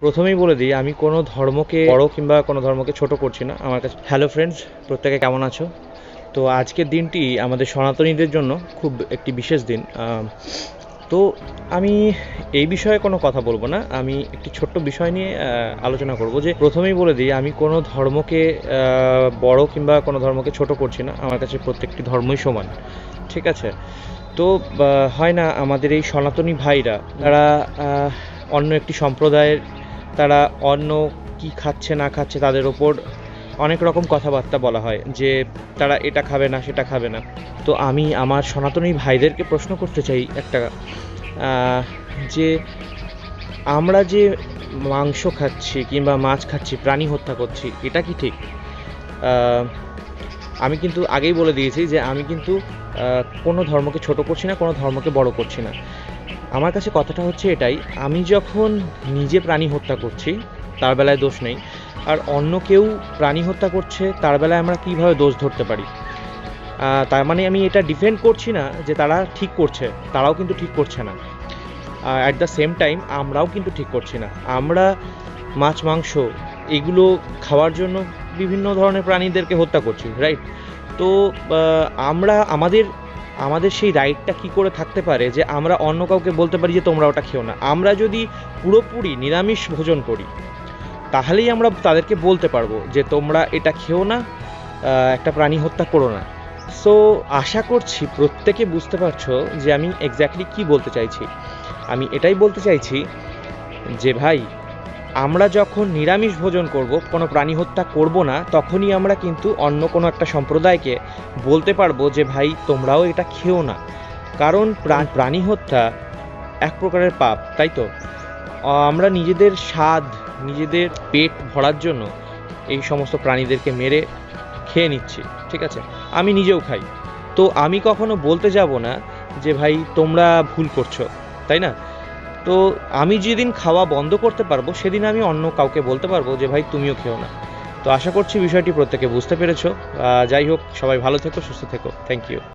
প্রথমেই বলে দিই, আমি কোনো ধর্মকে বড় কিংবা কোনো ধর্মকে ছোট করছি না। আমার কাছে হ্যালো ফ্রেন্ডস, প্রত্যেকে কেমন আছো? তো আজকের দিনটি আমাদের সনাতনীদের জন্য খুব একটি বিশেষ দিন। তো আমি এই বিষয়ে কোনো কথা বলবো না, আমি একটি ছোট্ট বিষয় নিয়ে আলোচনা করব। যে প্রথমেই বলে দিই, আমি কোনো ধর্মকে বড় কিংবা কোনো ধর্মকে ছোট করছি না। আমার কাছে প্রত্যেকটি ধর্মই সমান, ঠিক আছে? তো হয় না, আমাদের এই সনাতনী ভাইরা তারা অন্য একটি সম্প্রদায়ের, তারা অন্য কি খাচ্ছে না খাচ্ছে তাদের ওপর অনেক রকম কথাবার্তা বলা হয় যে তারা এটা খাবে না সেটা খাবে না। তো আমি আমার সনাতনী ভাইদেরকে প্রশ্ন করতে চাই একটা, যে আমরা যে মাংস খাচ্ছি কিংবা মাছ খাচ্ছি, প্রাণী হত্যা করছি, এটা কি ঠিক? আমি কিন্তু আগেই বলে দিয়েছি যে আমি কিন্তু কোনো ধর্মকে ছোট করছি না, কোনো ধর্মকে বড় করছি না। আমার কাছে কথাটা হচ্ছে এটাই, আমি যখন নিজে প্রাণী হত্যা করছি তার বেলায় দোষ নেই, আর অন্য কেউ প্রাণী হত্যা করছে তার বেলায় আমরা কীভাবে দোষ ধরতে পারি? তার মানে আমি এটা ডিফেন্ড করছি না যে তারা ঠিক করছে, তারাও কিন্তু ঠিক করছে না। অ্যাট দ্য সেম টাইম আমরাও কিন্তু ঠিক করছি না। আমরা মাছ মাংস এগুলো খাওয়ার জন্য বিভিন্ন ধরনের প্রাণীদেরকে হত্যা করছি, রাইট? তো আমরা আমাদের সেই রাইটটা কী করে থাকতে পারে যে আমরা অন্য কাউকে বলতে পারি যে তোমরা ওটা খেও না? আমরা যদি পুরোপুরি নিরামিষ ভোজন করি তাহলেই আমরা তাদেরকে বলতে পারবো যে তোমরা এটা খেও না, একটা প্রাণী হত্যা করো না। সো আশা করছি প্রত্যেকে বুঝতে পারছো যে আমি এক্স্যাক্টলি কী বলতে চাইছি। আমি এটাই বলতে চাইছি যে ভাই, আমরা যখন নিরামিষ ভোজন করব, কোনো প্রাণী হত্যা করব না, তখনই আমরা কিন্তু অন্য কোনো একটা সম্প্রদায়কে বলতে পারবো যে ভাই তোমরাও এটা খেও না। কারণ প্রাণী হত্যা এক প্রকারের পাপ, তাই তো? আমরা নিজেদের স্বাদ, নিজেদের পেট ভরার জন্য এই সমস্ত প্রাণীদেরকে মেরে খেয়ে নিচ্ছি, ঠিক আছে? আমি নিজেও খাই। তো আমি কখনো বলতে যাব না যে ভাই তোমরা ভুল করছো, তাই না? তো আমি যেদিন খাওয়া বন্ধ করতে পারবো সেদিন আমি অন্য কাউকে বলতে পারবো যে ভাই তুমিও খেও না। তো আশা করছি বিষয়টি প্রত্যেকে বুঝতে পেরেছো। যাই হোক, সবাই ভালো থেকো, সুস্থ থেকো। Thank you.